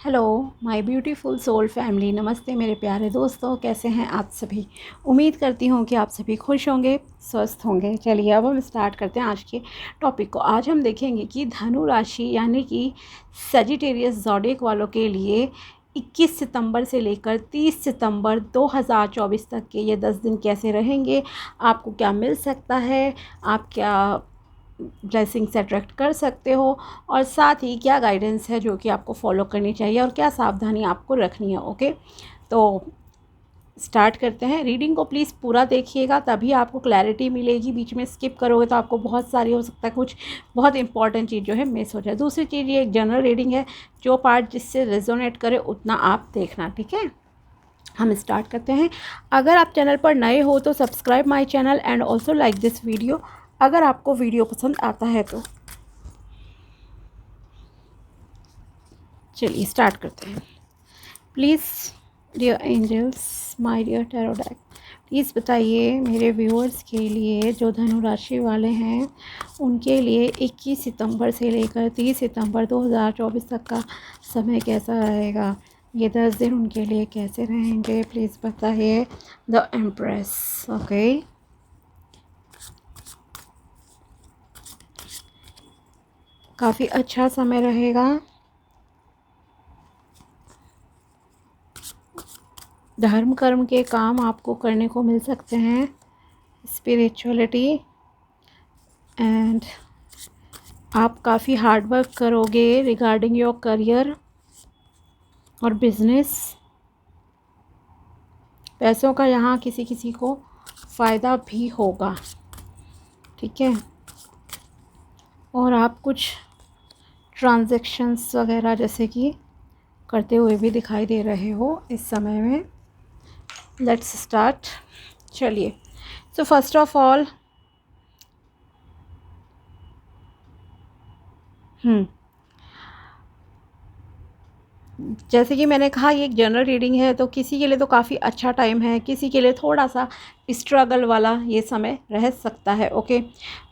Hello my beautiful soul family. नमस्ते मेरे प्यारे दोस्तों, कैसे हैं आप सभी। उम्मीद करती हूँ कि आप सभी खुश होंगे, स्वस्थ होंगे। चलिए अब हम स्टार्ट करते हैं आज के टॉपिक को। आज हम देखेंगे कि धनु राशि यानी कि सजिटेरियस ज़ोडिएक वालों के लिए 21 सितंबर से लेकर 30 सितंबर 2024 तक के ये 10 दिन कैसे रहेंगे, आपको क्या मिल सकता है, आप क्या ब्लेसिंग्स अट्रैक्ट कर सकते हो, और साथ ही क्या गाइडेंस है जो कि आपको फॉलो करनी चाहिए और क्या सावधानी आपको रखनी है। ओके, तो स्टार्ट करते हैं। रीडिंग को प्लीज़ पूरा देखिएगा, तभी आपको क्लैरिटी मिलेगी। बीच में स्किप करोगे तो आपको बहुत सारी, हो सकता है कुछ बहुत इंपॉर्टेंट चीज़ जो है मिस हो जाए। दूसरी चीज़, ये एक जनरल रीडिंग है, जो पार्ट जिससे रेजोनेट करे उतना आप देखना, ठीक है। हम स्टार्ट करते हैं। अगर आप चैनल पर नए हो तो subscribe my channel and also like this video अगर आपको वीडियो पसंद आता है तो। चलिए स्टार्ट करते हैं। Please dear angels, my dear tarot deck, please बताइए मेरे व्यूअर्स के लिए जो धनु राशि वाले हैं उनके लिए 21 सितंबर से लेकर 30 सितंबर 2024 तक का समय कैसा रहेगा। ये 10 दिन उनके लिए कैसे रहेंगे, प्लीज़ बताइए। The empress. ओके, काफ़ी अच्छा समय रहेगा। धर्म कर्म के काम आपको करने को मिल सकते हैं, स्पिरिचुअलिटी, एंड आप काफ़ी हार्ड वर्क करोगे रिगार्डिंग योर करियर और बिजनेस। पैसों का यहाँ किसी किसी को फ़ायदा भी होगा, ठीक है। और आप कुछ ट्रांजैक्शंस वगैरह जैसे कि करते हुए भी दिखाई दे रहे हो इस समय में। Let's start. चलिए, सो फर्स्ट ऑफ ऑल जैसे कि मैंने कहा, ये एक जनरल रीडिंग है, तो किसी के लिए तो काफ़ी अच्छा टाइम है, किसी के लिए थोड़ा सा स्ट्रगल वाला ये समय रह सकता है। ओके,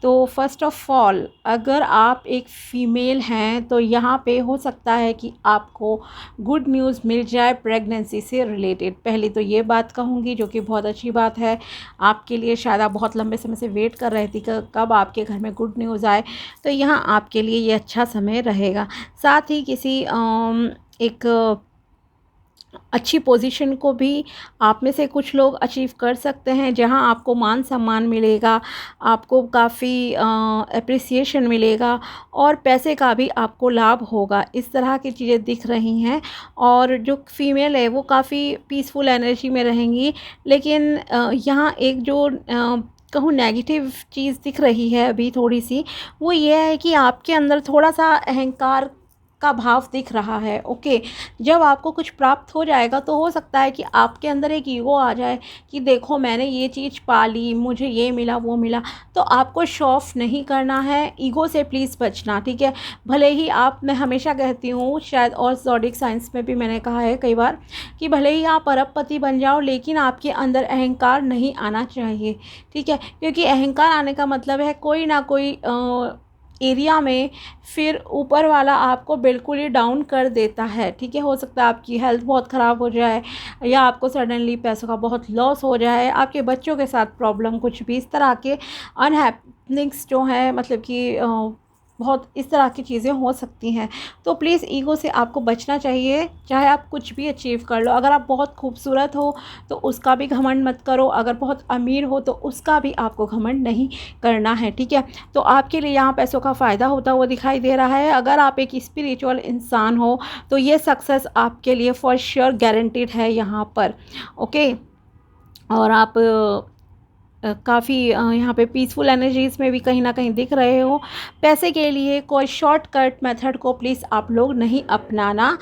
तो फर्स्ट ऑफ ऑल अगर आप एक फ़ीमेल हैं तो यहाँ पे हो सकता है कि आपको गुड न्यूज़ मिल जाए प्रेगनेंसी से रिलेटेड। पहली तो ये बात कहूँगी जो कि बहुत अच्छी बात है आपके लिए। शायद आप बहुत लंबे समय से वेट कर रहे थे कि कब आपके घर में गुड न्यूज़ आए, तो यहाँ आपके लिए ये अच्छा समय रहेगा। साथ ही किसी एक अच्छी पोजीशन को भी आप में से कुछ लोग अचीव कर सकते हैं, जहां आपको मान सम्मान मिलेगा, आपको काफ़ी एप्रिसिएशन मिलेगा और पैसे का भी आपको लाभ होगा। इस तरह की चीज़ें दिख रही हैं। और जो फीमेल है वो काफ़ी पीसफुल एनर्जी में रहेंगी, लेकिन यहाँ एक जो कहूँ नेगेटिव चीज़ दिख रही है अभी थोड़ी सी, वो ये है कि आपके अंदर थोड़ा सा अहंकार का भाव दिख रहा है। ओके, जब आपको कुछ प्राप्त हो जाएगा तो हो सकता है कि आपके अंदर एक ईगो आ जाए कि देखो मैंने ये चीज़ पा ली, मुझे ये मिला वो मिला। तो आपको शो ऑफ नहीं करना है, ईगो से प्लीज़ बचना, ठीक है। भले ही आप, मैं हमेशा कहती हूँ, शायद और ज़ोडिक साइंस में भी मैंने कहा है कई बार, कि भले ही आप अरबपति बन जाओ लेकिन आपके अंदर अहंकार नहीं आना चाहिए, ठीक है। क्योंकि अहंकार आने का मतलब है कोई ना कोई एरिया में फिर ऊपर वाला आपको बिल्कुल ही डाउन कर देता है, ठीक है। हो सकता है आपकी हेल्थ बहुत ख़राब हो जाए, या आपको सडनली पैसों का बहुत लॉस हो जाए, आपके बच्चों के साथ प्रॉब्लम, कुछ भी इस तरह के अनहैपनिंग्स जो हैं, मतलब कि बहुत इस तरह की चीज़ें हो सकती हैं। तो प्लीज़ ईगो से आपको बचना चाहिए, चाहे आप कुछ भी अचीव कर लो। अगर आप बहुत खूबसूरत हो तो उसका भी घमंड मत करो, अगर बहुत अमीर हो तो उसका भी आपको घमंड नहीं करना है, ठीक है। तो आपके लिए यहाँ पैसों का फ़ायदा होता हुआ दिखाई दे रहा है। अगर आप एक स्पिरिचुअल इंसान हो तो ये सक्सेस आपके लिए फॉर श्योर गारंटीड है यहाँ पर। ओके, और आप काफ़ी यहाँ पे पीसफुल एनर्जीज़ में भी कहीं ना कहीं दिख रहे हो। पैसे के लिए कोई शॉर्टकट मेथड को प्लीज़ आप लोग नहीं अपनाना,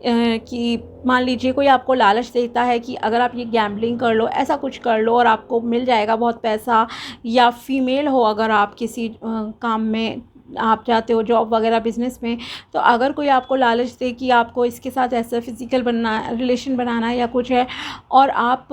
कि मान लीजिए कोई आपको लालच देता है कि अगर आप ये गैम्बलिंग कर लो, ऐसा कुछ कर लो और आपको मिल जाएगा बहुत पैसा। या फीमेल हो अगर आप किसी काम में आप चाहते हो, जॉब वगैरह बिजनेस में, तो अगर कोई आपको लालच दे कि आपको इसके साथ ऐसा फिजिकल बनना, रिलेशन बनाना है या कुछ है, और आप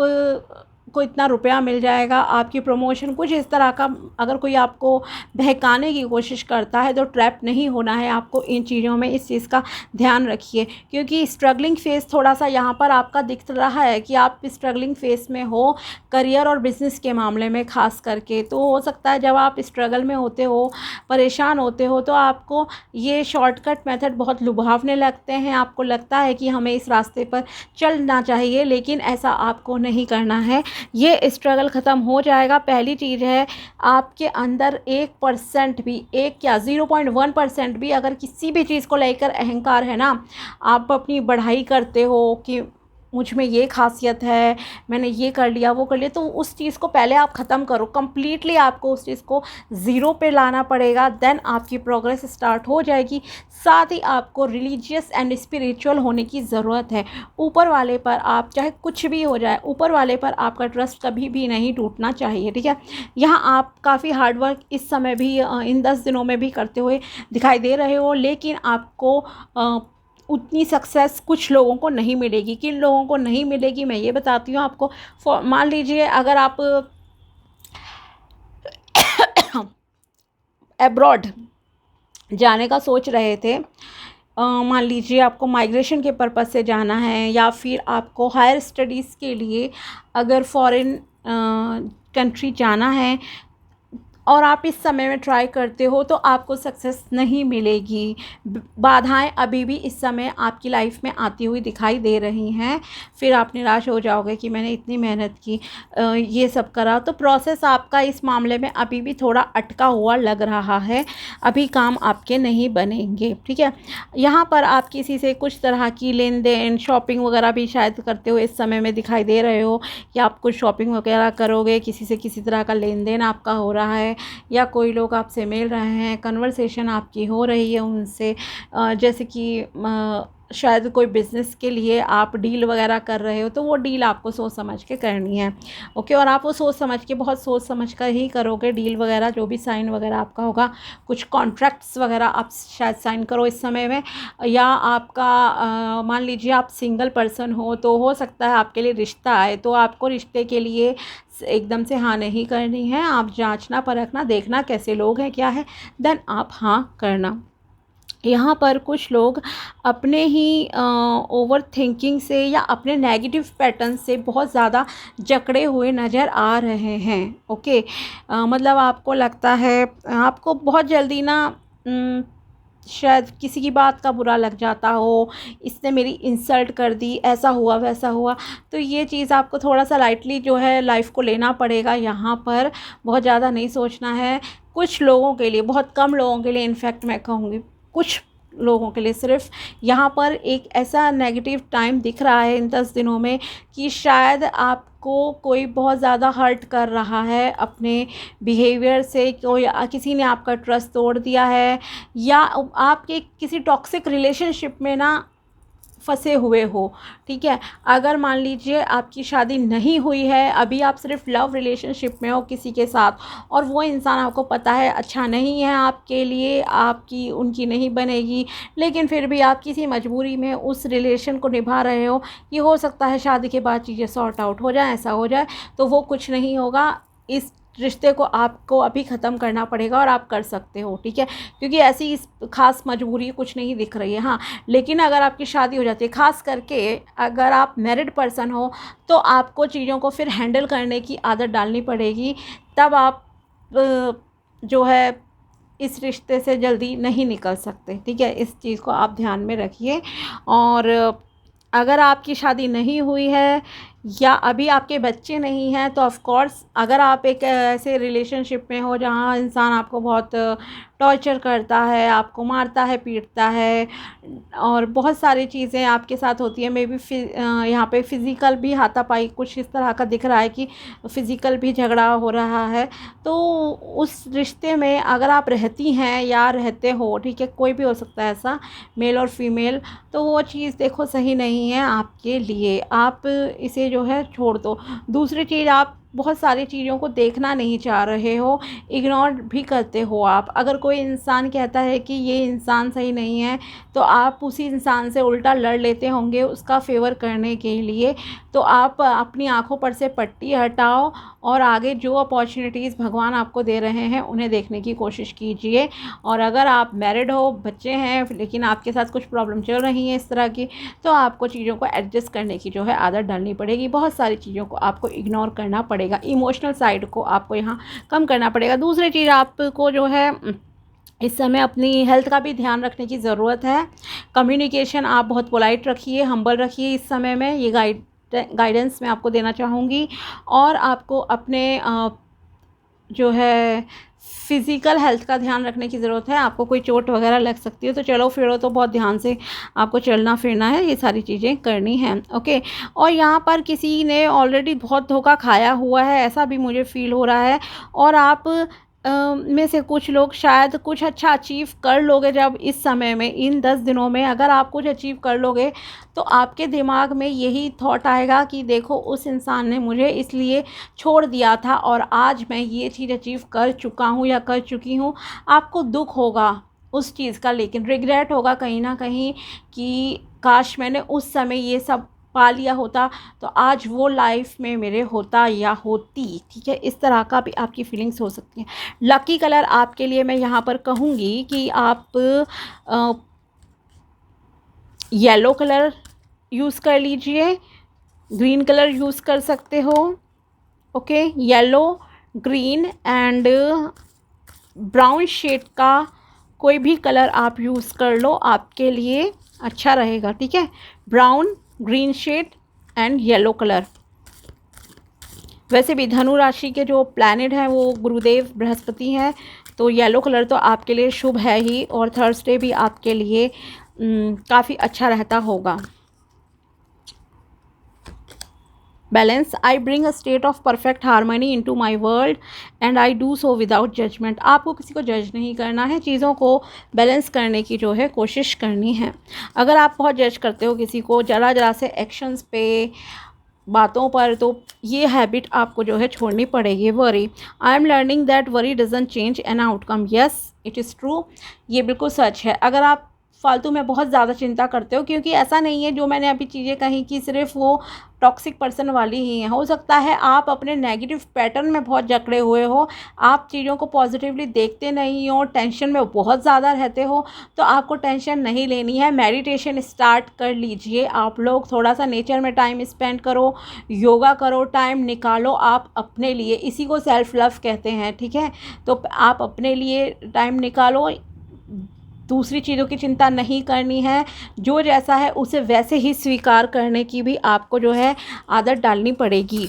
को इतना रुपया मिल जाएगा, आपकी प्रमोशन, कुछ इस तरह का अगर कोई आपको बहकाने की कोशिश करता है तो ट्रैप नहीं होना है आपको इन चीज़ों में, इस चीज़ का ध्यान रखिए। क्योंकि स्ट्रगलिंग फेज़ थोड़ा सा यहाँ पर आपका दिख रहा है कि आप स्ट्रगलिंग फेज़ में हो करियर और बिज़नेस के मामले में ख़ास करके। तो हो सकता है जब आप स्ट्रगल में होते हो, परेशान होते हो, तो आपको ये शॉर्टकट मेथड बहुत लुभावने लगते हैं, आपको लगता है कि हमें इस रास्ते पर चलना चाहिए, लेकिन ऐसा आपको नहीं करना है। ये स्ट्रगल ख़त्म हो जाएगा। पहली चीज़ है, आपके अंदर 1% भी, एक क्या 0.1% भी अगर किसी भी चीज़ को लेकर अहंकार है ना, आप अपनी बढ़ाई करते हो कि मुझ में ये खासियत है, मैंने ये कर लिया, वो कर लिया, तो उस चीज़ को पहले आप ख़त्म करो। कंप्लीटली आपको उस चीज़ को ज़ीरो पे लाना पड़ेगा, देन आपकी प्रोग्रेस स्टार्ट हो जाएगी। साथ ही आपको रिलीजियस एंड स्पिरिचुअल होने की ज़रूरत है। ऊपर वाले पर आप, चाहे कुछ भी हो जाए, ऊपर वाले पर आपका ट्रस्ट कभी भी नहीं टूटना चाहिए, ठीक है। यहाँ आप काफ़ी हार्डवर्क इस समय भी इन 10 दिनों में भी करते हुए दिखाई दे रहे हो, लेकिन आपको उतनी सक्सेस कुछ लोगों को नहीं मिलेगी। किन लोगों को नहीं मिलेगी मैं ये बताती हूँ आपको। मान लीजिए अगर आप एब्रॉड जाने का सोच रहे थे, मान लीजिए आपको माइग्रेशन के पर्पज़ से जाना है, या फिर आपको हायर स्टडीज़ के लिए अगर फॉरेन कंट्री जाना है और आप इस समय में ट्राई करते हो, तो आपको सक्सेस नहीं मिलेगी। बाधाएं अभी भी इस समय आपकी लाइफ में आती हुई दिखाई दे रही हैं। फिर आप निराश हो जाओगे कि मैंने इतनी मेहनत की, ये सब करा, तो प्रोसेस आपका इस मामले में अभी भी थोड़ा अटका हुआ लग रहा है। अभी काम आपके नहीं बनेंगे, ठीक है। यहाँ पर आप किसी से कुछ तरह की लेन देन, शॉपिंग वगैरह भी शायद करते हुए इस समय में दिखाई दे रहे हो, या आप कुछ शॉपिंग वगैरह करोगे, किसी से किसी तरह का लेन देन आपका हो रहा है, या कोई लोग आपसे मिल रहे हैं, कन्वर्सेशन आपकी हो रही है उनसे, जैसे कि शायद कोई बिज़नेस के लिए आप डील वगैरह कर रहे हो, तो वो डील आपको सोच समझ के करनी है, ओके। और आप वो सोच समझ के, बहुत सोच समझ कर ही करोगे डील वगैरह, जो भी साइन वगैरह आपका होगा। कुछ कॉन्ट्रैक्ट्स वगैरह आप शायद साइन करो इस समय में, या आपका मान लीजिए आप सिंगल पर्सन हो, तो हो सकता है आपके लिए रिश्ता आए, तो आपको रिश्ते के लिए एकदम से हाँ नहीं करनी है। आप जांचना परखना, देखना कैसे लोग हैं, क्या है, देन आप हाँ करना। यहाँ पर कुछ लोग अपने ही ओवर थिंकिंग से या अपने नेगेटिव पैटर्न से बहुत ज़्यादा जकड़े हुए नज़र आ रहे हैं, ओके। मतलब आपको लगता है, आपको बहुत जल्दी ना शायद किसी की बात का बुरा लग जाता हो, इसने मेरी इंसल्ट कर दी, ऐसा हुआ वैसा हुआ, तो ये चीज़ आपको थोड़ा सा लाइटली जो है लाइफ को लेना पड़ेगा। यहाँ पर बहुत ज़्यादा नहीं सोचना है। कुछ लोगों के लिए, बहुत कम लोगों के लिए, इनफैक्ट मैं कहूँगी कुछ लोगों के लिए सिर्फ, यहाँ पर एक ऐसा नेगेटिव टाइम दिख रहा है इन 10 दिनों में कि शायद आपको कोई बहुत ज़्यादा हर्ट कर रहा है अपने बिहेवियर से, कोई किसी ने आपका ट्रस्ट तोड़ दिया है, या आपके किसी टॉक्सिक रिलेशनशिप में ना फंसे हुए हो, ठीक है। अगर मान लीजिए आपकी शादी नहीं हुई है, अभी आप सिर्फ लव रिलेशनशिप में हो किसी के साथ, और वो इंसान आपको पता है अच्छा नहीं है आपके लिए, आपकी उनकी नहीं बनेगी, लेकिन फिर भी आप किसी मजबूरी में उस रिलेशन को निभा रहे हो। ये हो सकता है शादी के बाद चीज़ें सॉर्ट आउट हो जाए, ऐसा हो जाए, तो वो कुछ नहीं होगा। इस रिश्ते को आपको अभी ख़त्म करना पड़ेगा, और आप कर सकते हो, ठीक है, क्योंकि ऐसी ख़ास मजबूरी कुछ नहीं दिख रही है। हाँ, लेकिन अगर आपकी शादी हो जाती है, ख़ास करके अगर आप मैरिड पर्सन हो, तो आपको चीज़ों को फिर हैंडल करने की आदत डालनी पड़ेगी, तब आप जो है इस रिश्ते से जल्दी नहीं निकल सकते, ठीक है। इस चीज़ को आप ध्यान में रखिए। और अगर आपकी शादी नहीं हुई है या अभी आपके बच्चे नहीं हैं, तो ऑफ़ कोर्स अगर आप एक ऐसे रिलेशनशिप में हो जहाँ इंसान आपको बहुत टॉर्चर करता है, आपको मारता है, पीटता है, और बहुत सारी चीज़ें आपके साथ होती है, मे बी यहाँ पे फ़िज़िकल भी हाथापाई कुछ इस तरह का दिख रहा है कि फ़िज़िकल भी झगड़ा हो रहा है, तो उस रिश्ते में अगर आप रहती हैं या रहते हो, ठीक है, कोई भी हो सकता है ऐसा, मेल और फीमेल, तो वो चीज़ देखो सही नहीं है आपके लिए, आप इसे जो है छोड़ दो। दूसरी चीज़, आप बहुत सारी चीज़ों को देखना नहीं चाह रहे हो, इग्नोर भी करते हो आप। अगर कोई इंसान कहता है कि ये इंसान सही नहीं है तो आप उसी इंसान से उल्टा लड़ लेते होंगे उसका फेवर करने के लिए। तो आप अपनी आँखों पर से पट्टी हटाओ और आगे जो अपॉर्चुनिटीज़ भगवान आपको दे रहे हैं उन्हें देखने की कोशिश कीजिए। और अगर आप मैरिड हो, बच्चे हैं, लेकिन आपके साथ कुछ प्रॉब्लम चल रही हैं इस तरह की, तो आपको चीज़ों को एडजस्ट करने की जो है आदत डालनी पड़ेगी। बहुत सारी चीज़ों को आपको इग्नोर करना पड़ेगा, इमोशनल साइड को आपको यहाँ कम करना पड़ेगा। दूसरी चीज़ आपको जो है इस समय अपनी हेल्थ का भी ध्यान रखने की ज़रूरत है। कम्युनिकेशन आप बहुत पोलाइट रखिए, हम्बल रखिए इस समय में, ये गाइडेंस मैं आपको देना चाहूँगी। और आपको अपने जो है फ़िज़िकल हेल्थ का ध्यान रखने की ज़रूरत है। आपको कोई चोट वगैरह लग सकती है तो चलो फिरो तो बहुत ध्यान से आपको चलना फिरना है, ये सारी चीज़ें करनी हैं, ओके। और यहाँ पर किसी ने ऑलरेडी बहुत धोखा खाया हुआ है, ऐसा भी मुझे फ़ील हो रहा है। और आप में से कुछ लोग शायद कुछ अच्छा अचीव कर लोगे जब इस समय में, इन 10 दिनों में अगर आप कुछ अचीव कर लोगे तो आपके दिमाग में यही थॉट आएगा कि देखो उस इंसान ने मुझे इसलिए छोड़ दिया था और आज मैं ये चीज़ अचीव कर चुका हूँ या कर चुकी हूँ। आपको दुख होगा उस चीज़ का, लेकिन रिग्रेट होगा कहीं ना कहीं कि काश मैंने उस समय ये सब पा लिया होता तो आज वो लाइफ में मेरे होता या होती, ठीक है। इस तरह का भी आपकी फीलिंग्स हो सकती हैं। लकी कलर आपके लिए मैं यहाँ पर कहूँगी कि आप येलो कलर यूज़ कर लीजिए, ग्रीन कलर यूज़ कर सकते हो, okay. Yellow, green and brown shade का कोई भी कलर आप यूज़ कर लो, आपके लिए अच्छा रहेगा, ठीक है। Brown, green shade and yellow colour. वैसे भी धनु राशि के जो प्लैनेट हैं वो गुरुदेव बृहस्पति हैं, तो येलो कलर तो आपके लिए शुभ है ही, और थर्सडे भी आपके लिए काफ़ी अच्छा रहता होगा। Balance, I bring a state of perfect harmony into my world and I do so without judgement. आपको किसी को जज नहीं करना है, चीज़ों को बैलेंस करने की जो है कोशिश करनी है। अगर आप बहुत जज करते हो किसी को ज़रा ज़रा से एक्शंस पे, बातों पर, तो ये हैबिट आपको जो है छोड़नी पड़ेगी। Worry, I am learning that worry doesn't change an outcome. Yes it is true, ये बिल्कुल सच है। अगर आप फालतू में बहुत ज़्यादा चिंता करते हो, क्योंकि ऐसा नहीं है जो मैंने अभी चीज़ें कही कि सिर्फ वो टॉक्सिक पर्सन वाली ही हैं, हो सकता है आप अपने नेगेटिव पैटर्न में बहुत जकड़े हुए हो, आप चीज़ों को पॉजिटिवली देखते नहीं हो, टेंशन में बहुत ज़्यादा रहते हो। तो आपको टेंशन नहीं लेनी है, मेडिटेशन स्टार्ट कर लीजिए। आप लोग थोड़ा सा नेचर में टाइम स्पेंड करो, योगा करो, टाइम निकालो आप अपने लिए, इसी को सेल्फ लव कहते हैं, ठीक है। तो आप अपने लिए टाइम निकालो, दूसरी चीज़ों की चिंता नहीं करनी है, जो जैसा है उसे वैसे ही स्वीकार करने की भी आपको जो है आदत डालनी पड़ेगी।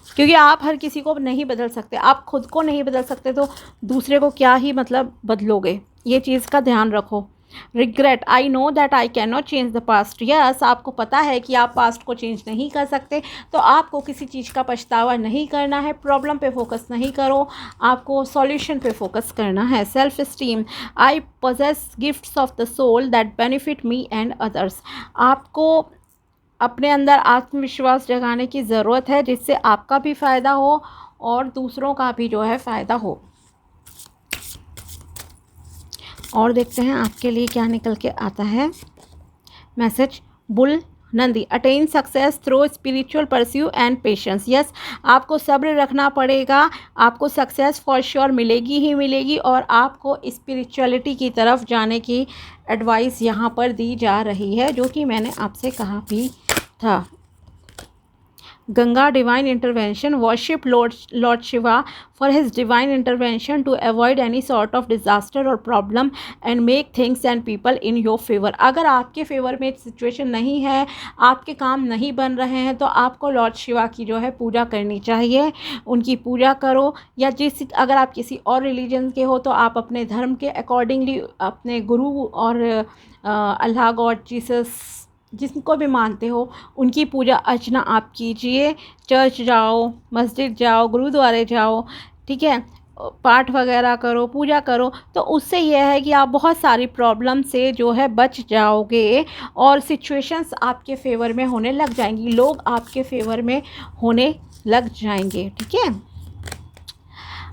क्योंकि आप हर किसी को नहीं बदल सकते, आप खुद को नहीं बदल सकते तो दूसरे को क्या ही मतलब बदलोगे, ये चीज़ का ध्यान रखो। Regret, I know that I can not change the past. Yes, आपको पता है कि आप पास्ट को चेंज नहीं कर सकते, तो आपको किसी चीज़ का पछतावा नहीं करना है, प्रॉब्लम पे फोकस नहीं करो, आपको सॉल्यूशन पे फोकस करना है। Self esteem, I possess gifts of the soul that benefit me and others. आपको अपने अंदर आत्मविश्वास जगाने की ज़रूरत है, जिससे आपका भी फ़ायदा हो और दूसरों का भी जो है फ़ायदा हो। और देखते हैं आपके लिए क्या निकल के आता है message. Bull Nandi, attain success through spiritual pursue and patience. Yes, आपको सब्र रखना पड़ेगा, आपको सक्सेस फॉर श्योर मिलेगी ही मिलेगी, और आपको स्पिरिचुअलिटी की तरफ जाने की एडवाइस यहाँ पर दी जा रही है, जो कि मैंने आपसे कहा भी था। Ganga divine intervention, worship Lord Shiva for his divine intervention to avoid any sort of disaster or problem and make things and people in your favor। अगर आपके फेवर में सिचुएशन नहीं है, आपके काम नहीं बन रहे हैं, तो आपको लॉर्ड शिवा की जो है पूजा करनी चाहिए, उनकी पूजा करो। या अगर आप किसी और रिलीजन के हो तो आप अपने धर्म के अकॉर्डिंगली अपने गुरु और अल्लाह गॉड जीसस जिनको भी मानते हो उनकी पूजा अर्चना आप कीजिए। चर्च जाओ, मस्जिद जाओ, गुरुद्वारे जाओ, ठीक है। पाठ वगैरह करो, पूजा करो, तो उससे यह है कि आप बहुत सारी प्रॉब्लम से जो है बच जाओगे और सिचुएशंस आपके फेवर में होने लग जाएंगी, लोग आपके फेवर में होने लग जाएंगे। ठीक है।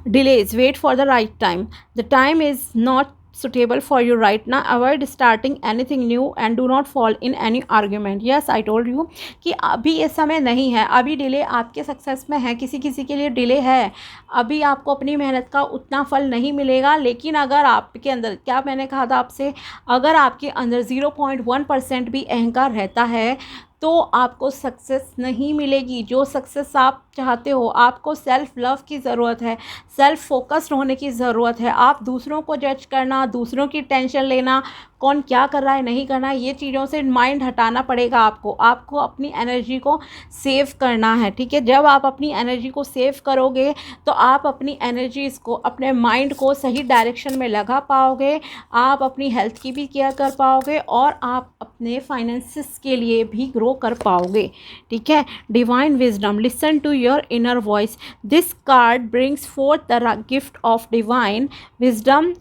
Delays, wait for the right time. The time is not suitable for you right now. Avoid starting anything new and do not fall in any argument. Yes, I told you कि अभी ये समय नहीं है, अभी डिले आपके success में है, किसी किसी के लिए डिले है, अभी आपको अपनी मेहनत का उतना फल नहीं मिलेगा। लेकिन अगर आपके अंदर, क्या मैंने कहा था आपसे, अगर आपके अंदर 0.1% भी अहंकार रहता है तो आपको सक्सेस नहीं मिलेगी। जो सक्सेस आप चाहते हो, आपको सेल्फ लव की ज़रूरत है, सेल्फ फोकस्ड होने की ज़रूरत है। आप दूसरों को जज करना, दूसरों की टेंशन लेना, कौन क्या कर रहा है नहीं करना है, ये चीज़ों से माइंड हटाना पड़ेगा आपको। आपको अपनी एनर्जी को सेव करना है। ठीक है। जब आप अपनी एनर्जी को सेव करोगे तो आप अपनी एनर्जीज़ को, अपने माइंड को सही डायरेक्शन में लगा पाओगे, आप अपनी हेल्थ की भी केयर कर पाओगे और आप अपने फाइनेंसिस के लिए भी ग्रो कर पाओगे। ठीक है। Divine wisdom, listen to your inner voice. This card brings forth the gift of divine wisdom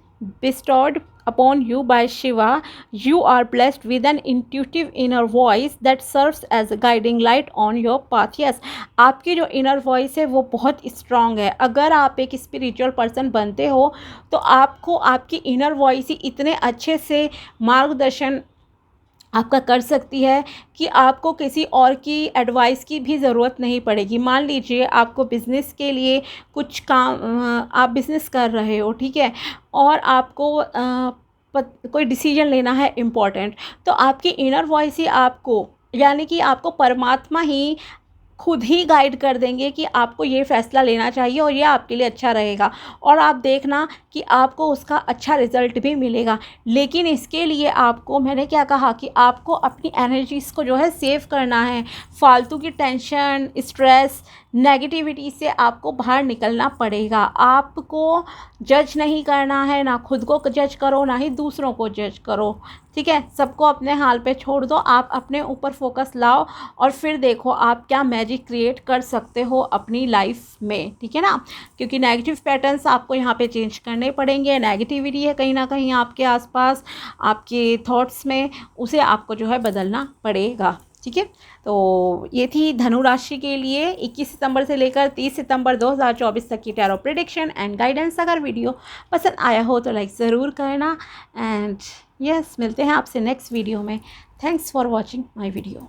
bestowed upon you by Shiva. You are blessed with an intuitive inner voice that serves as a guiding light on your path. Yes, आपकी जो inner voice है वो बहुत strong है। अगर आप एक spiritual person बनते हो तो आपको आपकी इनर वॉइस ही इतने अच्छे से मार्गदर्शन आपका कर सकती है कि आपको किसी और की एडवाइस की भी ज़रूरत नहीं पड़ेगी। मान लीजिए आपको बिज़नेस के लिए कुछ काम, आप बिज़नेस कर रहे हो, ठीक है, और आपको कोई डिसीजन लेना है इम्पॉर्टेंट, तो आपकी इनर वॉइस ही आपको, यानी कि आपको परमात्मा ही खुद ही गाइड कर देंगे कि आपको ये फ़ैसला लेना चाहिए और ये आपके लिए अच्छा रहेगा, और आप देखना कि आपको उसका अच्छा रिज़ल्ट भी मिलेगा। लेकिन इसके लिए आपको, मैंने क्या कहा कि आपको अपनी एनर्जीज़ को जो है सेव करना है। फालतू की टेंशन, स्ट्रेस, नेगेटिविटी से आपको बाहर निकलना पड़ेगा। आपको जज नहीं करना है, ना खुद को जज करो, ना ही दूसरों को जज करो। ठीक है। सबको अपने हाल पे छोड़ दो, आप अपने ऊपर फोकस लाओ और फिर देखो आप क्या मैजिक क्रिएट कर सकते हो अपनी लाइफ में। ठीक है ना। क्योंकि नेगेटिव पैटर्न्स आपको यहाँ पे चेंज करने पड़ेंगे। नेगेटिविटी है कहीं ना कहीं आपके आसपास, आपके थॉट्स में, उसे आपको जो है बदलना पड़ेगा। ठीक है। तो ये थी धनु राशि के लिए 21 सितंबर से लेकर 30 सितंबर 2024 तक की टैरो प्रेडिक्शन एंड गाइडेंस। अगर वीडियो पसंद आया हो तो लाइक ज़रूर करना एंड यस, मिलते हैं आपसे नेक्स्ट वीडियो में। Thanks for watching my video.